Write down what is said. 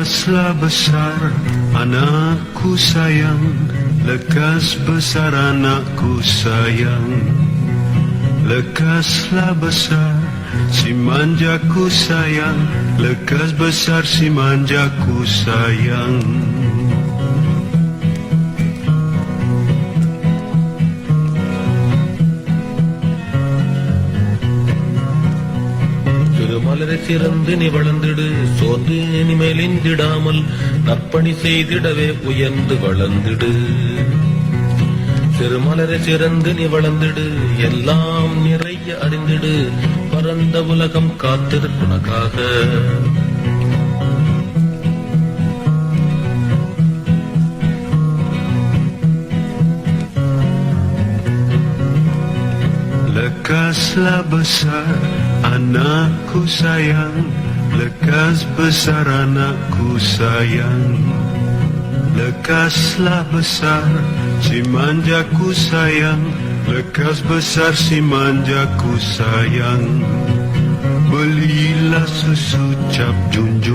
Lekaslah besar anakku sayang, lekas besar anakku sayang. Lekaslah besar si manjaku sayang, lekas besar si manjaku sayang. திருமலரை சிறந்து நீ வளர்ந்திடு, சோர்ந்து நீ மேலிந்திடாமல் நற்பணி செய்திடவே உயர்ந்து வளர்ந்திடு. திருமலரை சிறந்து நீ வளர்ந்திடு, எல்லாம் நிறைய அறிந்திடு, பரந்த உலகம் காத்திருக்குனக்காக. Lekaslah besar anakku sayang, lekas besar anakku sayang. Lekaslah besar si manjaku sayang, lekas besar si manjaku sayang. Belilah susu cap junjung